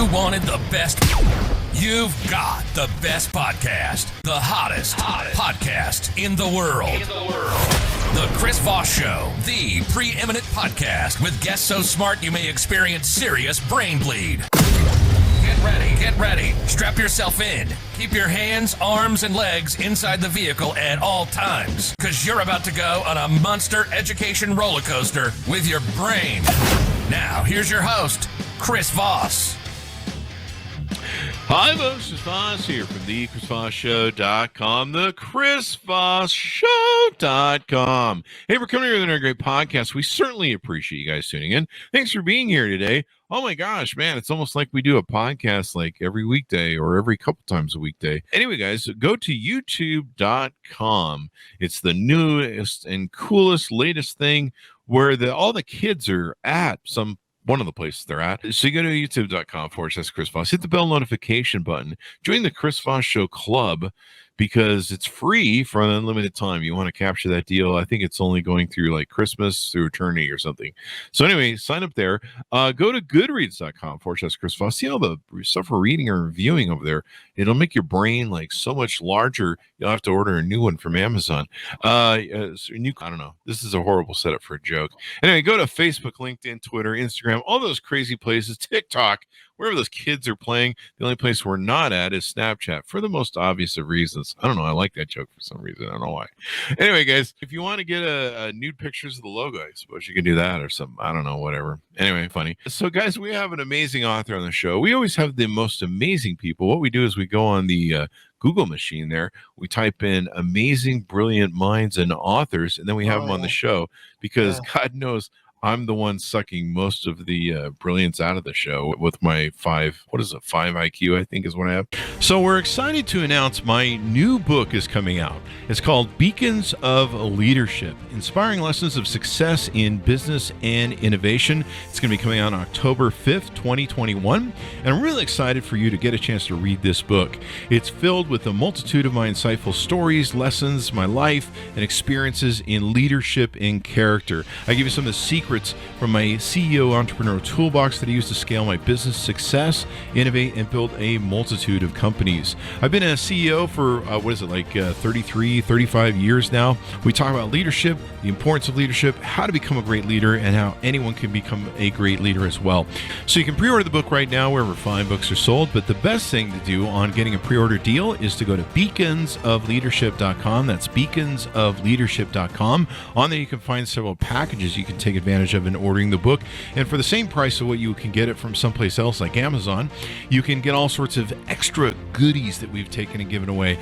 You wanted the best. You've got the best podcast. The hottest podcast in the world. The Chris Voss Show, the preeminent podcast with guests so smart you may experience serious brain bleed. Get ready. Strap yourself in. Keep your hands, arms, and legs inside the vehicle at all times, because you're about to go on a monster education roller coaster with your brain. Now, here's your host, Chris Voss. Hi, folks. Chris Voss here from the ChrisVossShow.com, the ChrisVossShow.com. Hey, we're coming here with another great podcast. We certainly appreciate you guys tuning in. Thanks for being here today. Oh my gosh, man, it's almost like we do a podcast like every weekday or every couple times a weekday. Anyway, guys, go to YouTube.com. It's the newest and coolest, latest thing where all the kids are at one of the places they're at. So you go to youtube.com/Chris Voss, hit the bell notification button, join the Chris Voss Show Club, because it's free for an unlimited time. You want to capture that deal. I think it's only going through like Christmas through eternity or something. So anyway, sign up there. Go to goodreads.com/Chris Voss. See all the stuff we're reading or reviewing over there. It'll make your brain like so much larger. You'll have to order a new one from Amazon. I don't know. This is a horrible setup for a joke. Anyway, go to Facebook, LinkedIn, Twitter, Instagram, all those crazy places, TikTok, wherever those kids are playing. The only place we're not at is Snapchat for the most obvious of reasons. I don't know. I like that joke for some reason. I don't know why. Anyway, guys, if you want to get a nude pictures of the logo, I suppose you can do that or something. I don't know, whatever. Anyway, funny. So, guys, we have an amazing author on the show. We always have the most amazing people. What we do is we go on the Google machine there. We type in amazing, brilliant minds and authors, and then we have them on the show because God knows I'm the one sucking most of the brilliance out of the show with my 5 IQ, I think is what I have. So we're excited to announce my new book is coming out. It's called Beacons of Leadership, Inspiring Lessons of Success in Business and Innovation. It's going to be coming out on October 5th, 2021. And I'm really excited for you to get a chance to read this book. It's filled with a multitude of my insightful stories, lessons, my life, and experiences in leadership and character. I give you some of the secrets from my CEO entrepreneurial toolbox that I use to scale my business success, innovate, and build a multitude of companies. I've been a CEO for, 33, 35 years now. We talk about leadership, the importance of leadership, how to become a great leader, and how anyone can become a great leader as well. So you can pre-order the book right now wherever fine books are sold, but the best thing to do on getting a pre-order deal is to go to beaconsofleadership.com. That's beaconsofleadership.com. On there you can find several packages you can take advantage of in ordering the book, and for the same price of what you can get it from someplace else like Amazon, you can get all sorts of extra goodies that we've taken and given away.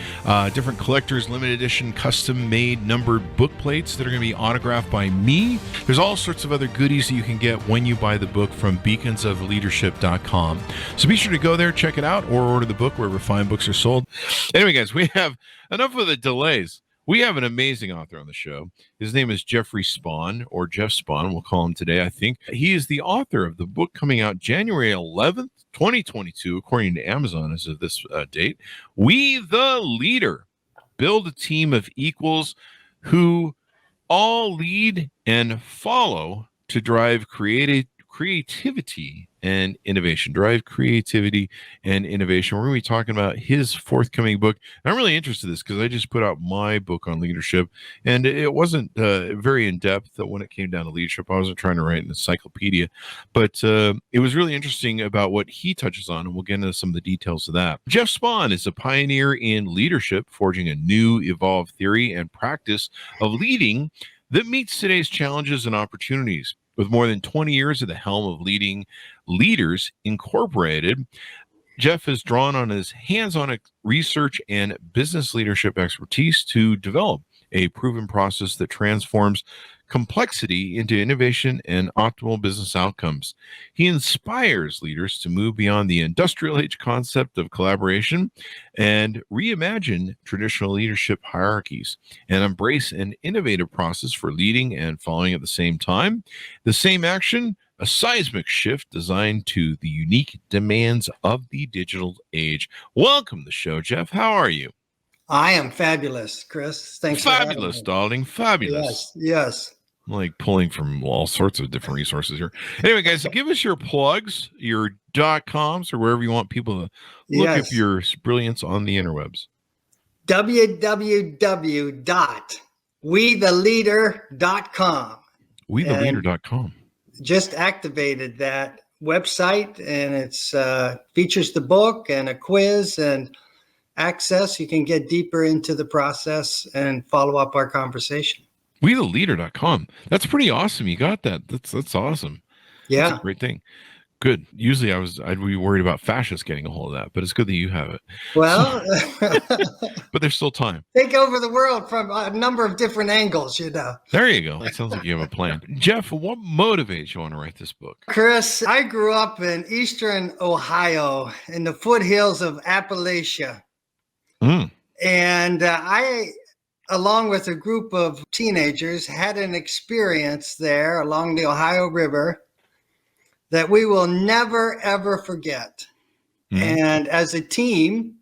Different collectors, limited edition, custom made numbered book plates that are going to be autographed by me. There's all sorts of other goodies that you can get when you buy the book from beaconsofleadership.com. So be sure to go there, check it out, or order the book wherever fine books are sold. Anyway, guys, we have enough of the delays. We have an amazing author on the show. His name is Jeffrey Spahn, or Jeff Spahn, we'll call him today, I think. He is the author of the book coming out January 11th, 2022, according to Amazon as of this date. We the Leader. Build a team of equals who all lead and follow to drive creativity and innovation. Drive creativity and innovation. We're going to be talking about his forthcoming book. And I'm really interested in this because I just put out my book on leadership, and it wasn't very in-depth when it came down to leadership. I wasn't trying to write an encyclopedia, but it was really interesting about what he touches on, and we'll get into some of the details of that. Jeff Spahn is a pioneer in leadership, forging a new, evolved theory and practice of leading that meets today's challenges and opportunities. With more than 20 years at the helm of Leading Leaders Incorporated, Jeff has drawn on his hands-on research and business leadership expertise to develop a proven process that transforms complexity into innovation and optimal business outcomes. He inspires leaders to move beyond the industrial age concept of collaboration and reimagine traditional leadership hierarchies and embrace an innovative process for leading and following at the same time. The same action, a seismic shift designed to the unique demands of the digital age. Welcome to the show, Jeff. How are you? I am fabulous, Chris. Thanks. Fabulous, darling. Fabulous. Yes. I'm like pulling from all sorts of different resources here. Anyway, guys, give us your plugs, your .coms, or wherever you want people to look up your brilliance on the interwebs. www.wetheleader.com. Wetheleader.com. Just activated that website, and it's features the book and a quiz and access. You can get deeper into the process and follow up our conversation. Wetheleader.com. That's pretty awesome. You got that. That's awesome. Yeah. That's a great thing. Good. Usually I'd be worried about fascists getting a hold of that, but it's good that you have it. Well, but there's still time. Take over the world from a number of different angles, There you go. It sounds like you have a plan. Jeff, what motivates you want to write this book? Chris, I grew up in eastern Ohio in the foothills of Appalachia. And I, along with a group of teenagers, had an experience there along the Ohio River that we will never, ever forget. And as a team,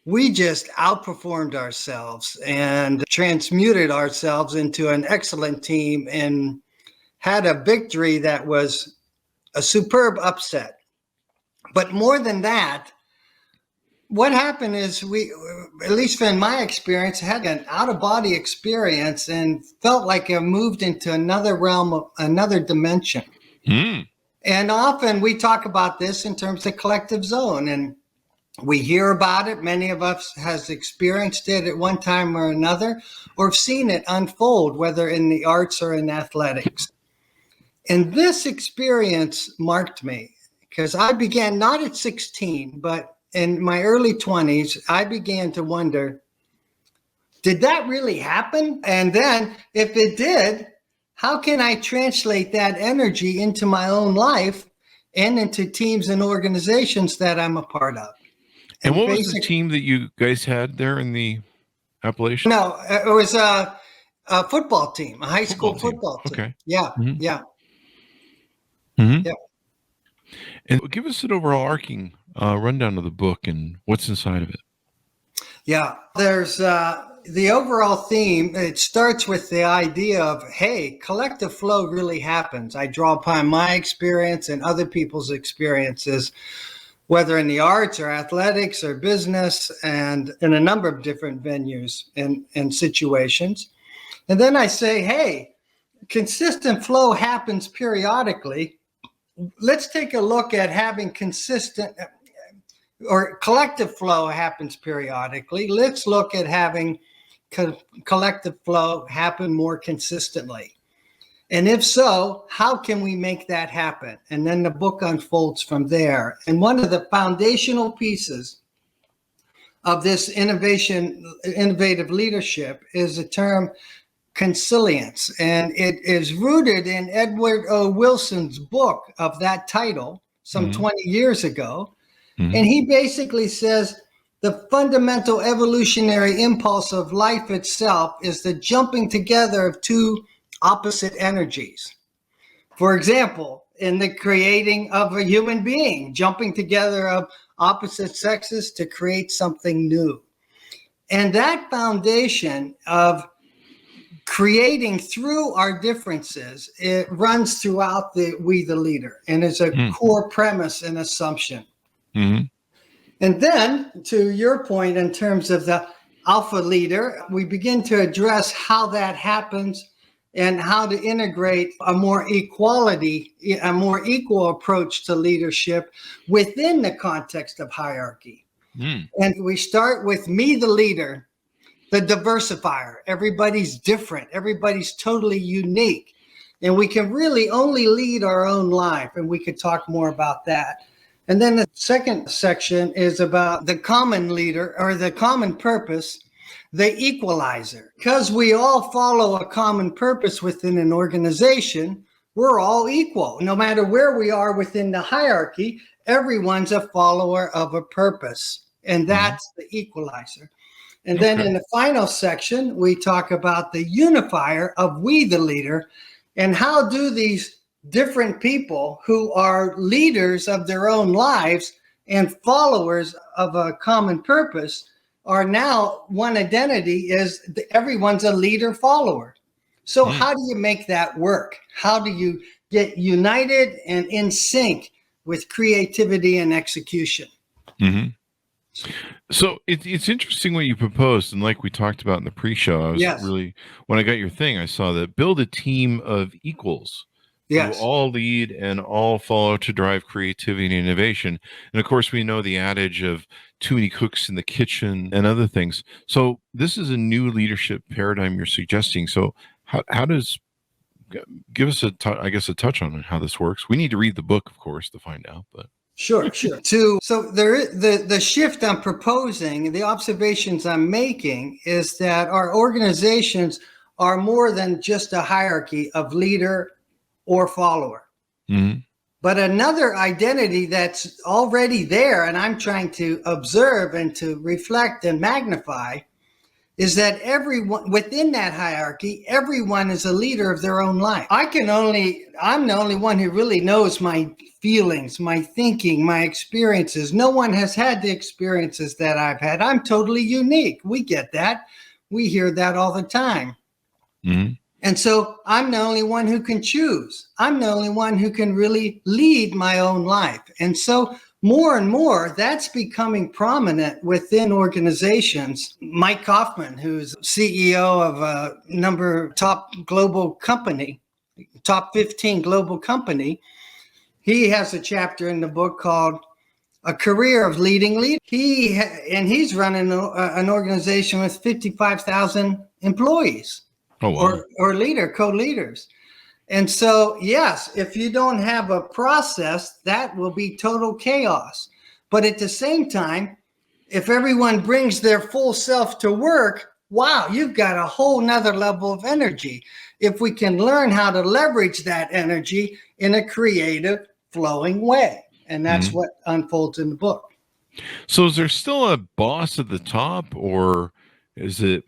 we just outperformed ourselves and transmuted ourselves into an excellent team and had a victory that was a superb upset. But more than that, what happened is we, at least in my experience, had an out-of-body experience and felt like I moved into another realm, another dimension. And often we talk about this in terms of collective zone, and we hear about it. Many of us has experienced it at one time or another, or have seen it unfold, whether in the arts or in athletics. And this experience marked me because I began not at 16, but in my early 20s, I began to wonder, did that really happen? And then if it did, how can I translate that energy into my own life and into teams and organizations that I'm a part of? And what was the team that you guys had there in the Appalachian? No, it was a football team, a high school football team. Okay. Yeah, yeah. Yeah. And give us an overarching rundown of the book and what's inside of it. Yeah, there's the overall theme. It starts with the idea of, hey, collective flow really happens. I draw upon my experience and other people's experiences, whether in the arts or athletics or business and in a number of different venues and situations. And then I say, hey, consistent flow happens periodically. Let's take a look at having consistent or collective flow happens periodically. Let's look at having collective flow happen more consistently. And if so, how can we make that happen? And then the book unfolds from there. And one of the foundational pieces of this innovative leadership is the term consilience. And it is rooted in Edward O. Wilson's book of that title some 20 years ago. And he basically says the fundamental evolutionary impulse of life itself is the jumping together of two opposite energies. For example, in the creating of a human being, jumping together of opposite sexes to create something new. And that foundation of creating through our differences, it runs throughout We the Leader, and is a core premise and assumption. And then, to your point, in terms of the alpha leader, we begin to address how that happens and how to integrate a more equal approach to leadership within the context of hierarchy. And we start with me, the leader, the diversifier. Everybody's different. Everybody's totally unique. And we can really only lead our own life. And we could talk more about that. And then the second section is about the common leader or the common purpose, the equalizer. Because we all follow a common purpose within an organization, we're all equal. No matter where we are within the hierarchy, everyone's a follower of a purpose. And that's the equalizer. And then in the final section, we talk about the unifier of we the leader, and how do these different people who are leaders of their own lives and followers of a common purpose are now one identity is everyone's a leader follower. So how do you make that work? How do you get united and in sync with creativity and execution? Mm-hmm. So it's interesting what you proposed, and like we talked about in the pre-show, I was really, when I got your thing, I saw that build a team of equals who all lead and all follow to drive creativity and innovation. And of course, we know the adage of too many cooks in the kitchen and other things. So this is a new leadership paradigm you're suggesting. So how does, give us a touch on how this works? We need to read the book, of course, to find out, but. Sure. So there is the shift I'm proposing, the observations I'm making is that our organizations are more than just a hierarchy of leader or follower, but another identity that's already there, and I'm trying to observe and to reflect and magnify, is that everyone within that hierarchy, everyone is a leader of their own life. I'm the only one who really knows my feelings, my thinking, my experiences. No one has had the experiences that I've had. I'm totally unique. We get that. We hear that all the time. And so I'm the only one who can choose. I'm the only one who can really lead my own life. And so more and more, that's becoming prominent within organizations. Mike Kaufman, who's CEO of a top global company, top 15 global company, he has a chapter in the book called A Career of Leading Leaders. He's running an organization with 55,000 employees. Oh, wow. Or co-leaders. And so, yes, if you don't have a process, that will be total chaos. But at the same time, if everyone brings their full self to work, wow, you've got a whole nother level of energy. If we can learn how to leverage that energy in a creative, flowing way. And that's what unfolds in the book. So is there still a boss at the top, or is it,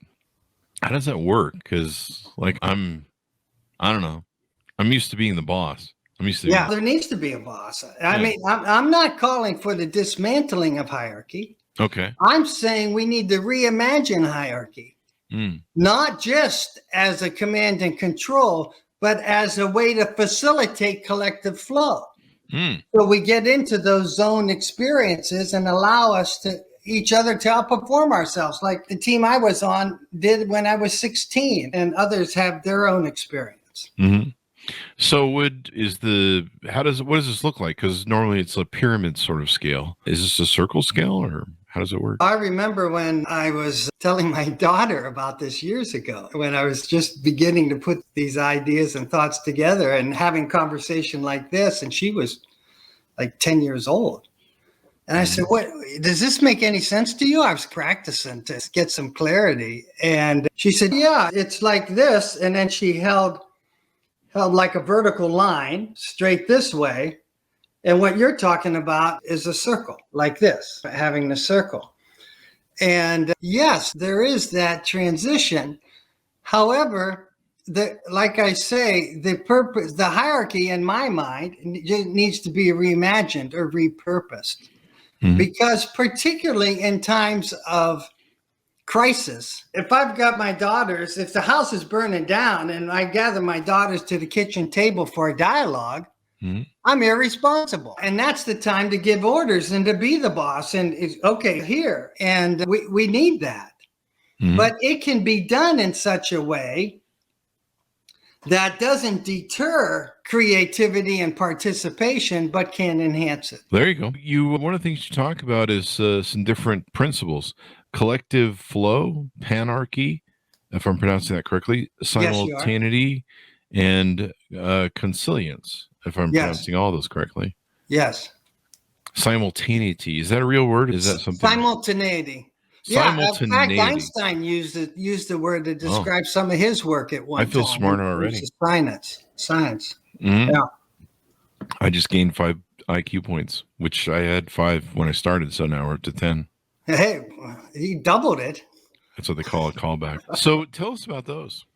how does that work? Because I don't know. I'm used to being the boss. There needs to be a boss. I mean, I'm not calling for the dismantling of hierarchy. Okay. I'm saying we need to reimagine hierarchy, not just as a command and control, but as a way to facilitate collective flow. So we get into those zone experiences and allow us to each other to outperform ourselves, like the team I was on did when I was 16, and others have their own experience. So what does this look like? Because normally it's a pyramid sort of scale. Is this a circle scale, or how does it work? I remember when I was telling my daughter about this years ago, when I was just beginning to put these ideas and thoughts together and having conversation like this, and she was like 10 years old. And I said, "What, does this make any sense to you?" I was practicing to get some clarity. And she said, "Yeah, it's like this." And then she held like a vertical line straight this way. And what you're talking about is a circle like this, having the circle. And yes, there is that transition. However, like I say, the hierarchy in my mind needs to be reimagined or repurposed. Because particularly in times of crisis, if I've got my daughters, if the house is burning down and I gather my daughters to the kitchen table for a dialogue, I'm irresponsible. And that's the time to give orders and to be the boss. And it's okay here. And we need that. But it can be done in such a way that doesn't deter creativity and participation, but can enhance it. There you go. One of the things you talk about is some different principles: collective flow, panarchy, if I'm pronouncing that correctly, simultaneity, and consilience, if I'm pronouncing all those correctly. Yes. Simultaneity, is that a real word? Is that something? Simultaneity. Yeah, in fact, Einstein used the word to describe some of his work at one time. I feel smarter already. Science. Yeah. I just gained 5 IQ points, which I had 5 when I started, so now we're up to 10. Hey, he doubled it. That's what they call a callback. So tell us about those.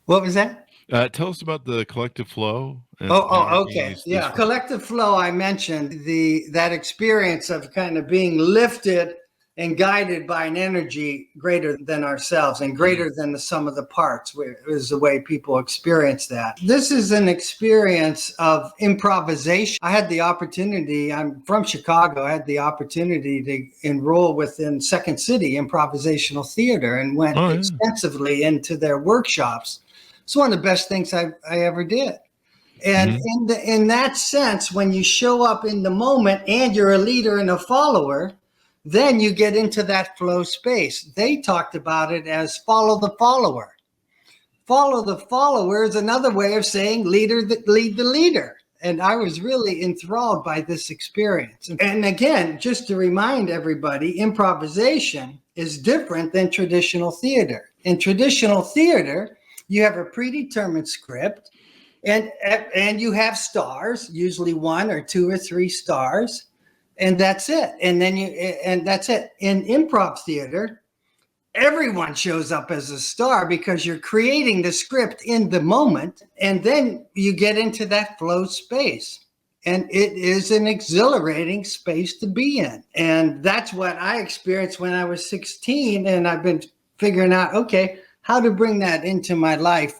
What was that? Tell us about the collective flow. Okay. Yeah. Collective flow, I mentioned that experience of kind of being lifted and guided by an energy greater than ourselves and greater than the sum of the parts, is the way people experience that. This is an experience of improvisation. I had the opportunity, I'm from Chicago, I had the opportunity to enroll within Second City Improvisational Theater and went extensively into their workshops. It's one of the best things I ever did. And in that sense, when you show up in the moment and you're a leader and a follower, then you get into that flow space. They talked about it as follow the follower. Follow the follower is another way of saying lead the leader. And I was really enthralled by this experience. And again, just to remind everybody, improvisation is different than traditional theater. In traditional theater, you have a predetermined script and you have stars, usually 1 or 2 or 3 stars. And that's it. And that's it. In improv theater, everyone shows up as a star because you're creating the script in the moment. And then you get into that flow space. And it is an exhilarating space to be in. And that's what I experienced when I was 16. And I've been figuring out, okay, how to bring that into my life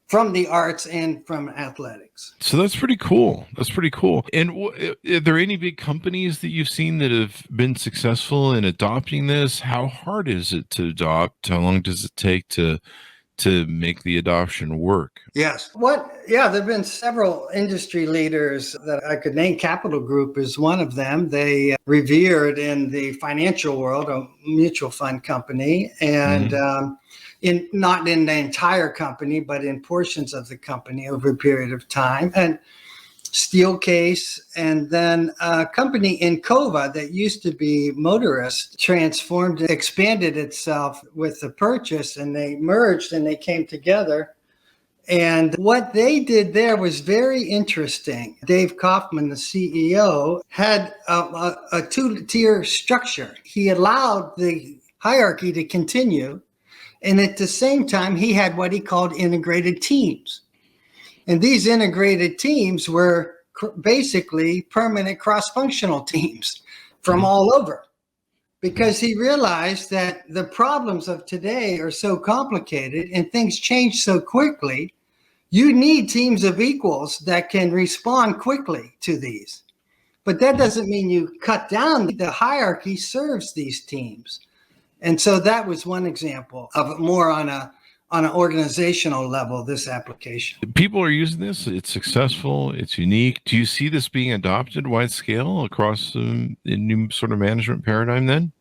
from the arts and from athletics. So that's pretty cool. That's pretty cool. And are there any big companies that you've seen that have been successful in adopting this? How hard is it to adopt? How long does it take to make the adoption work? Yes. There have been several industry leaders that I could name. Capital Group is one of them. They revered in the financial world, a mutual fund company, and not in the entire company, but in portions of the company over a period of time. And Steelcase, and then a company in Cova that used to be Motorist transformed, expanded itself with the purchase, and they merged and they came together. And what they did there was very interesting. Dave Kaufman, the CEO, had a 2-tier structure. He allowed the hierarchy to continue. And at the same time, he had what he called integrated teams. And these integrated teams were basically permanent cross-functional teams from all over, because he realized that the problems of today are so complicated and things change so quickly. You need teams of equals that can respond quickly to these. But that doesn't mean you cut down. The hierarchy serves these teams. And so that was one example of it, more on an organizational level, this application. People are using this. It's successful. It's unique. Do you see this being adopted wide scale across a new sort of management paradigm then?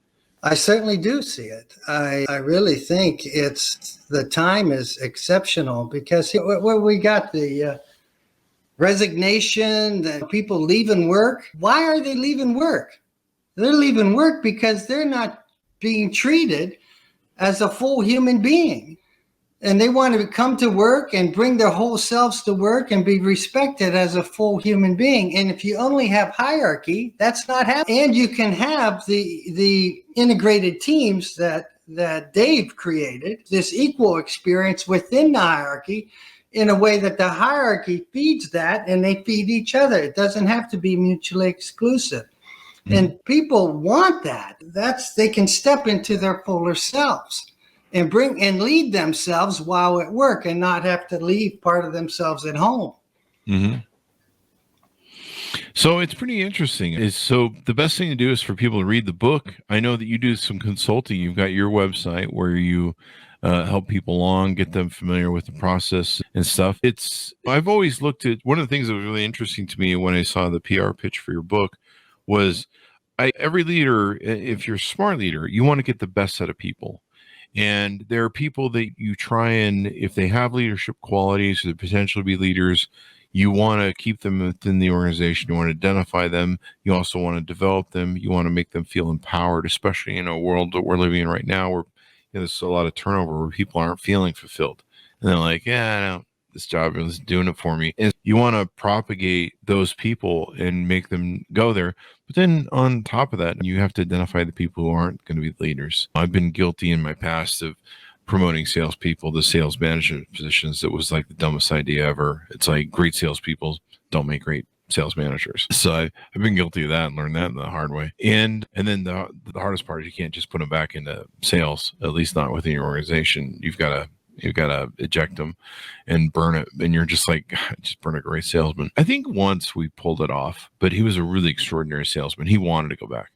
I certainly do see it. I really think the time is exceptional, because we got the resignation, the people leaving work. Why are they leaving work? They're leaving work because they're not being treated as a full human being. And they want to come to work and bring their whole selves to work and be respected as a full human being. And if you only have hierarchy, that's not happening. And you can have the integrated teams that Dave created, this equal experience within the hierarchy, in a way that the hierarchy feeds that and they feed each other. It doesn't have to be mutually exclusive. And people want that. They can step into their fuller selves and bring and lead themselves while at work and not have to leave part of themselves at home. Mm-hmm. So it's pretty interesting. So the best thing to do is for people to read the book. I know that you do some consulting. You've got your website where you help people along, get them familiar with the process and stuff. I've always looked at, one of the things that was really interesting to me when I saw the PR pitch for your book was every leader, if you're a smart leader, you want to get the best out of people. And there are people that you try and, if they have leadership qualities or the potential to be leaders, you want to keep them within the organization. You want to identify them. You also want to develop them. You want to make them feel empowered, especially in a world that we're living in right now where there's a lot of turnover, where people aren't feeling fulfilled. And they're like, this job is doing it for me. And you want to propagate those people and make them go there. But then on top of that, you have to identify the people who aren't going to be leaders. I've been guilty in my past of promoting salespeople to sales management positions. That was like the dumbest idea ever. It's like, great salespeople don't make great sales managers. So I've been guilty of that and learned that in the hard way. And then the hardest part is you can't just put them back into sales, at least not within your organization. You've got to eject them and burn it. And you're just like, just burn a great salesman. I think once we pulled it off, but he was a really extraordinary salesman. He wanted to go back.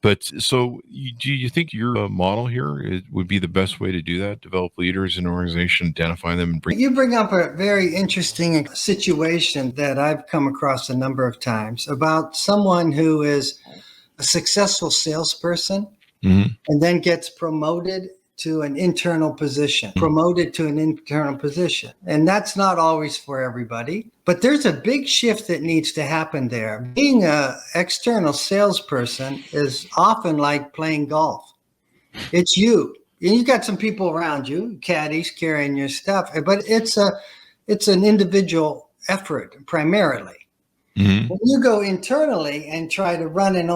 But so do you think your model here would be the best way to do that? Develop leaders in an organization, identify them, and bring. You bring up a very interesting situation that I've come across a number of times about someone who is a successful salesperson and then gets promoted to an internal position, And that's not always for everybody, but there's a big shift that needs to happen there. Being an external salesperson is often like playing golf. It's you. And you got some people around you, caddies carrying your stuff, but it's an individual effort primarily. When you go internally and try to run an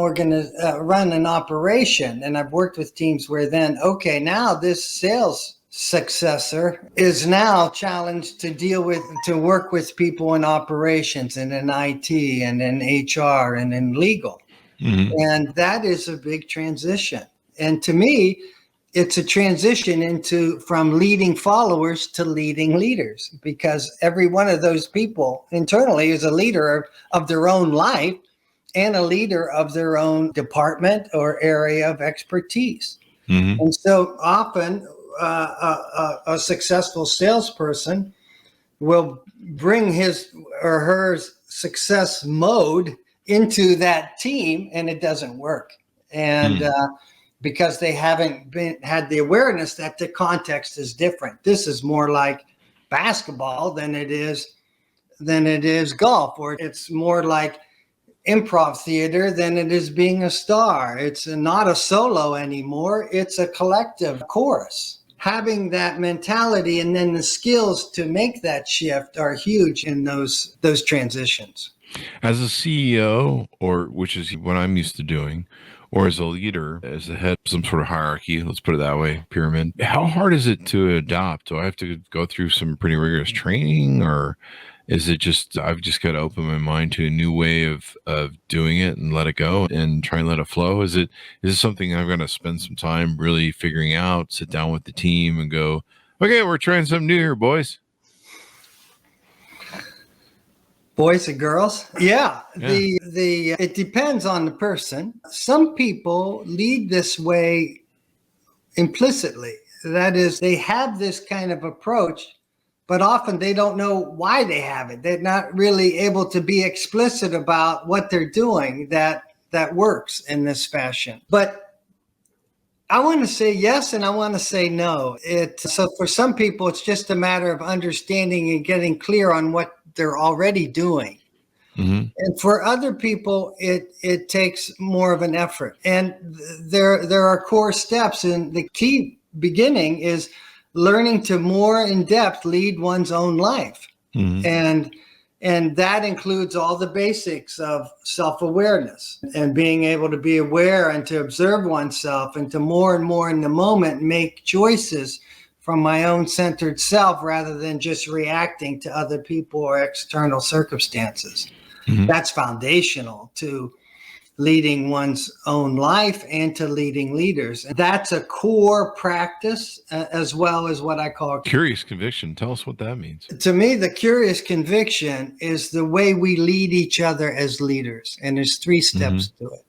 operation, and I've worked with teams where then, okay, now this sales successor is now challenged to work with people in operations and in IT and in HR and in legal. And that is a big transition. And to me, it's a transition from leading followers to leading leaders, because every one of those people internally is a leader of their own life and a leader of their own department or area of expertise. And so often a successful salesperson will bring his or her success mode into that team, and it doesn't work. And because they haven't had the awareness that the context is different. This is more like basketball than it is golf, or it's more like improv theater than it is being a star. It's not a solo anymore. It's a collective chorus. Having that mentality and then the skills to make that shift are huge in those transitions. As a CEO, which is what I'm used to doing, or as a leader, as the head of some sort of hierarchy, let's put it that way, pyramid, how hard is it to adopt? Do I have to go through some pretty rigorous training, or is it just, I've just got to open my mind to a new way of doing it and let it go and try and let it flow? Is it something I've got to spend some time really figuring out, sit down with the team and go, okay, we're trying something new here, boys? Boys and girls? Yeah. It depends on the person. Some people lead this way implicitly. That is, they have this kind of approach, but often they don't know why they have it. They're not really able to be explicit about what they're doing that works in this fashion. But I want to say yes, and I want to say no. So for some people, it's just a matter of understanding and getting clear on what they're already doing. And for other people, it takes more of an effort. And there are core steps, and the key beginning is learning to more in depth lead one's own life. And that includes all the basics of self-awareness and being able to be aware and to observe oneself and to more and more in the moment make choices from my own centered self rather than just reacting to other people or external circumstances. That's foundational to leading one's own life and to leading leaders. That's a core practice, as well as what I call curious conviction. Tell us what that means. To me, the curious conviction is the way we lead each other as leaders. And there's 3 steps to it.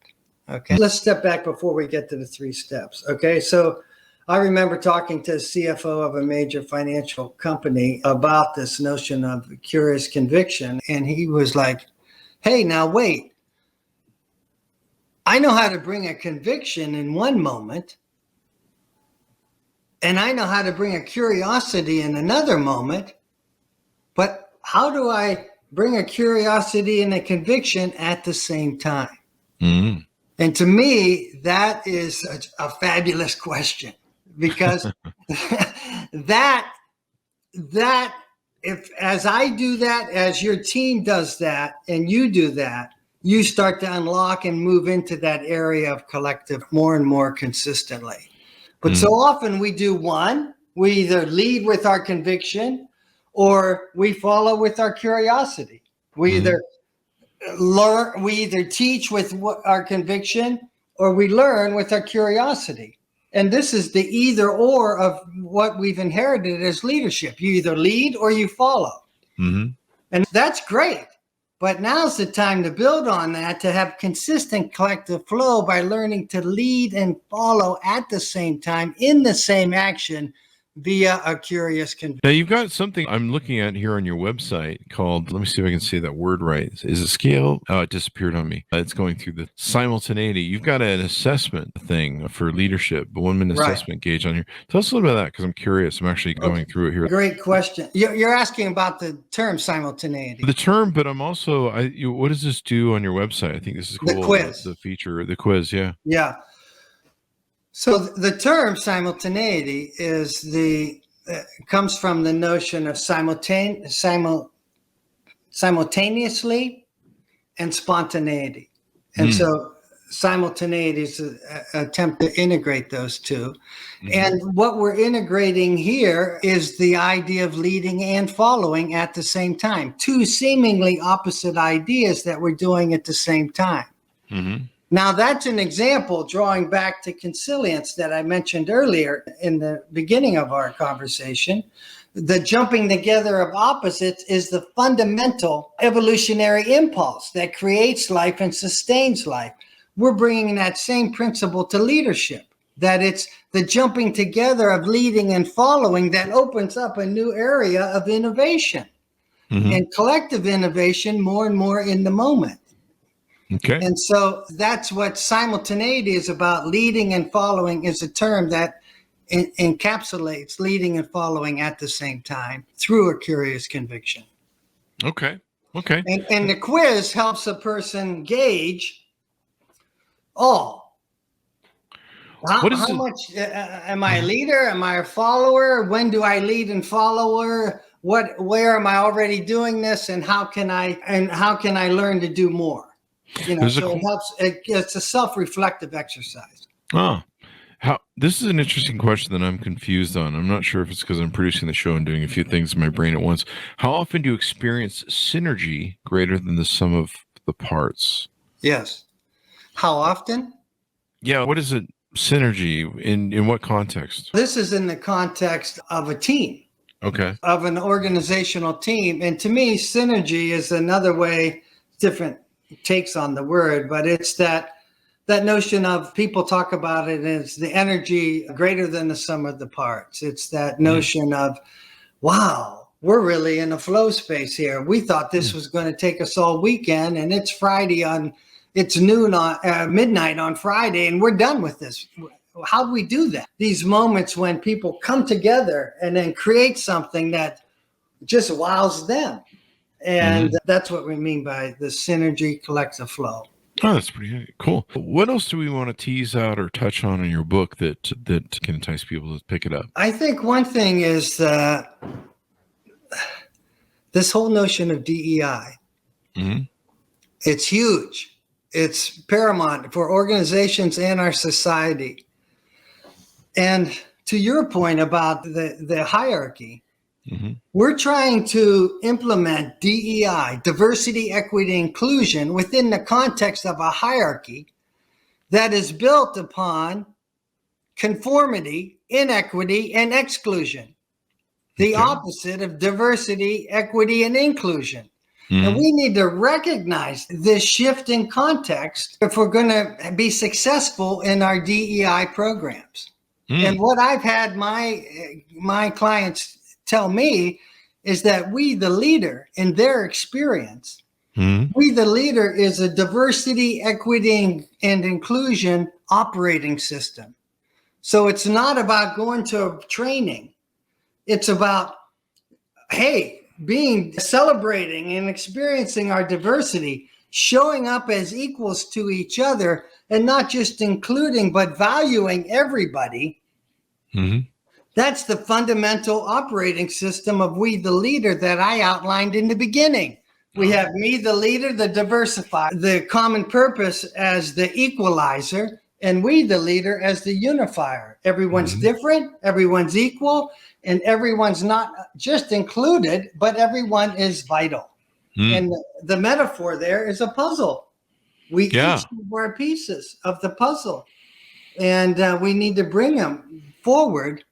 Okay. Let's step back before we get to the 3 steps. Okay. So I remember talking to a CFO of a major financial company about this notion of curious conviction. And he was like, hey, now wait. I know how to bring a conviction in one moment, and I know how to bring a curiosity in another moment, but how do I bring a curiosity and a conviction at the same time? And to me, that is a fabulous question, because that if as I do that, as your team does that, and you do that, you start to unlock and move into that area of collective more and more consistently. But so often we do one, we either lead with our conviction or we follow with our curiosity. We either learn. We either teach with our conviction or we learn with our curiosity. And this is the either or of what we've inherited as leadership. You either lead or you follow. Mm-hmm. And that's great. But now's the time to build on that, to have consistent collective flow by learning to lead and follow at the same time in the same action via a curious conviction. Now, you've got something I'm looking at here on your website called, let me see if I can say that word right. Is it scale? Oh, it disappeared on me. It's going through the simultaneity. You've got an assessment thing for leadership, a 1 minute assessment gauge on here. Tell us a little bit of that, because I'm curious. I'm actually going through it here. Great question. You're asking about the term simultaneity. The term, but I'm also, what does this do on your website? I think this is cool. The quiz. The feature, the quiz, yeah. Yeah. So the term simultaneity is comes from the notion of simultaneously and spontaneity. And so simultaneity is an attempt to integrate those two. And what we're integrating here is the idea of leading and following at the same time. Two seemingly opposite ideas that we're doing at the same time. Mm-hmm. Now, that's an example drawing back to consilience that I mentioned earlier in the beginning of our conversation. The jumping together of opposites is the fundamental evolutionary impulse that creates life and sustains life. We're bringing that same principle to leadership, that it's the jumping together of leading and following that opens up a new area of innovation and collective innovation more and more in the moment. Okay. And so that's what simultaneity is about. Leading and following is a term that encapsulates leading and following at the same time through a curious conviction. Okay. Okay. And the quiz helps a person gauge, how much am I a leader? Am I a follower? When do I lead and follow? Where am I already doing this? And how can I learn to do more? You know, so it helps. It's a self-reflective exercise. This is an interesting question that I'm confused on. I'm not sure if it's because I'm producing the show and doing a few things in my brain at once. How often do you experience synergy greater than the sum of the parts? Yes. How often? Yeah. What is it? Synergy in what context? This is in the context of a team. Okay. Of an organizational team. And to me, synergy is another way, different takes on the word, but it's that notion of, people talk about it as the energy greater than the sum of the parts. It's that notion of, wow, we're really in a flow space here. We thought this was going to take us all weekend, and it's Friday it's noon on midnight on Friday, and we're done with this. How do we do that? These moments when people come together and then create something that just wows them. And that's what we mean by the synergy collective flow. Oh, that's pretty cool. What else do we want to tease out or touch on in your book that can entice people to pick it up? I think one thing is this whole notion of DEI. It's huge. It's paramount for organizations and our society. And to your point about the hierarchy, we're trying to implement DEI, diversity, equity, inclusion, within the context of a hierarchy that is built upon conformity, inequity, and exclusion. The opposite of diversity, equity, and inclusion. And we need to recognize this shift in context if we're going to be successful in our DEI programs. And what I've had my clients tell me is that we, the leader, in their experience, we, the leader, is a diversity, equity, and inclusion operating system. So it's not about going to training. It's about, celebrating and experiencing our diversity, showing up as equals to each other, and not just including, but valuing everybody. That's the fundamental operating system of we, the leader, that I outlined in the beginning. We have me, the leader, the diversifier, the common purpose as the equalizer, and we, the leader, as the unifier. Everyone's different, everyone's equal, and everyone's not just included, but everyone is vital. And the metaphor there is a puzzle. We each have our pieces of the puzzle, and we need to bring them forward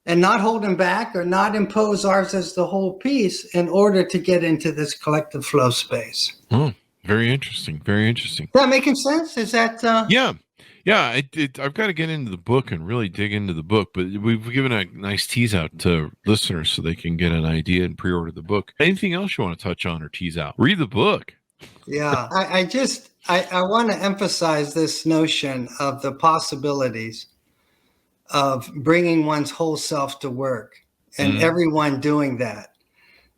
and not hold them back or not impose ours as the whole piece in order to get into this collective flow space. Oh, very interesting. Very interesting. Is that making sense? Is that? Yeah. I've got to get into the book and really dig into the book, but we've given a nice tease out to listeners so they can get an idea and pre-order the book. Anything else you want to touch on or tease out? Read the book. Yeah, I want to emphasize this notion of the possibilities of bringing one's whole self to work and everyone doing that.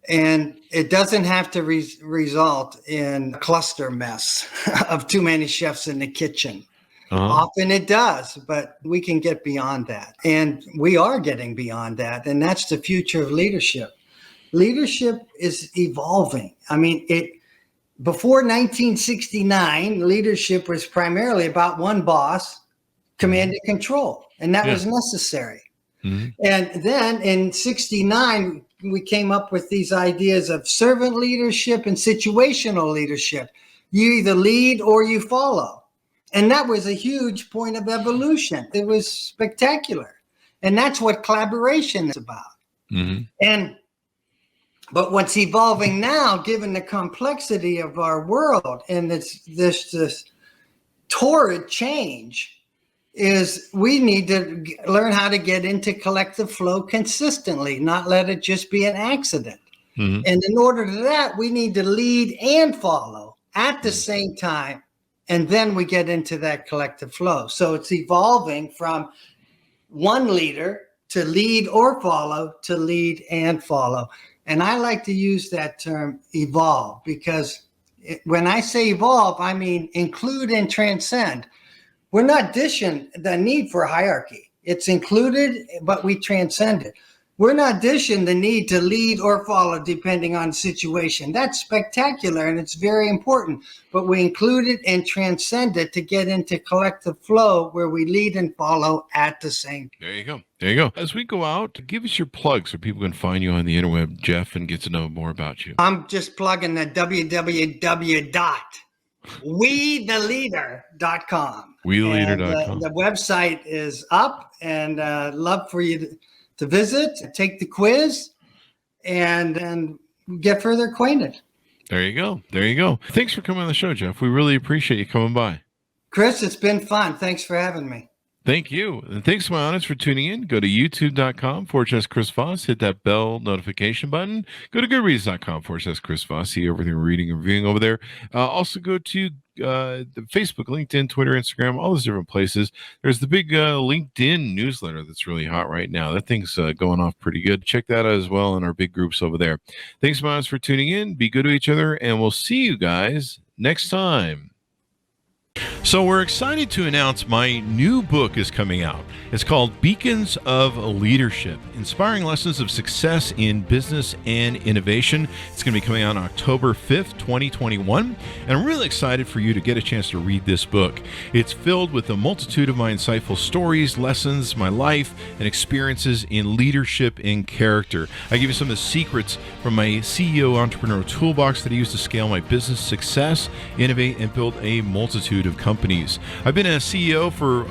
And it doesn't have to result in a cluster mess of too many chefs in the kitchen. Often it does, but we can get beyond that. And we are getting beyond that. And that's the future of leadership. Leadership is evolving. I mean, before 1969, leadership was primarily about one boss, command and control. And that was necessary. And then in 69, we came up with these ideas of servant leadership and situational leadership. You either lead or you follow. And that was a huge point of evolution. It was spectacular. And that's what collaboration is about. But what's evolving now, given the complexity of our world and this torrid change, is we need to learn how to get into collective flow consistently, not let it just be an accident. And in order to that, we need to lead and follow at the same time. And then we get into that collective flow. So it's evolving from one leader to lead or follow to lead and follow. And I like to use that term evolve because when I say evolve, I mean include and transcend. We're not dishing the need for hierarchy. It's included, but we transcend it. We're not dishing the need to lead or follow depending on the situation. That's spectacular and it's very important, but we include it and transcend it to get into collective flow where we lead and follow at the same time. There you go. There you go. As we go out, give us your plug so people can find you on the interweb, Jeff, and get to know more about you. I'm just plugging the www.wetheleader.com. Wetheleader.com. The website is up and love for you to visit, take the quiz, and get further acquainted. There you go. There you go. Thanks for coming on the show, Jeff. We really appreciate you coming by. Chris, it's been fun. Thanks for having me. Thank you. And thanks to my audience for tuning in. Go to youtube.com/Chris Voss. Hit that bell notification button. Go to goodreads.com/Chris Voss. See everything we're reading and reviewing over there. Also go to the Facebook, LinkedIn, Twitter, Instagram, all those different places. There's the big LinkedIn newsletter that's really hot right now. That thing's going off pretty good. Check that out as well in our big groups over there. Thanks, Miles, for tuning in. Be good to each other, and we'll see you guys next time. So we're excited to announce my new book is coming out. It's called Beacons of Leadership, Inspiring Lessons of Success in Business and Innovation. It's going to be coming out on October 5th, 2021. And I'm really excited for you to get a chance to read this book. It's filled with a multitude of my insightful stories, lessons, my life, and experiences in leadership and character. I give you some of the secrets from my CEO entrepreneurial toolbox that I use to scale my business success, innovate, and build a multitude of companies. I've been a CEO for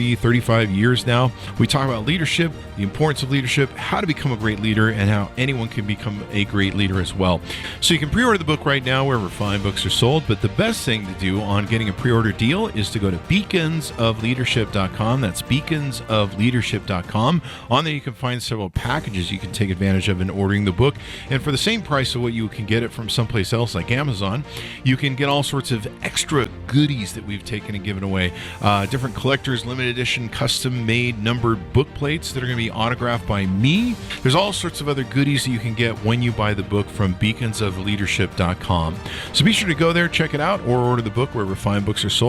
35 years now. We talk about leadership, the importance of leadership, how to become a great leader, and how anyone can become a great leader as well. So you can pre-order the book right now wherever fine books are sold, but the best thing to do on getting a pre-order deal is to go to beaconsofleadership.com. That's beaconsofleadership.com. On there you can find several packages you can take advantage of in ordering the book, and for the same price of what you can get it from someplace else like Amazon, you can get all sorts of extra goodies that we've taken and given away. Different collectors, limited edition, custom made numbered book plates that are going to be autographed by me. There's all sorts of other goodies that you can get when you buy the book from beaconsofleadership.com. So be sure to go there, check it out, or order the book wherever fine books are sold.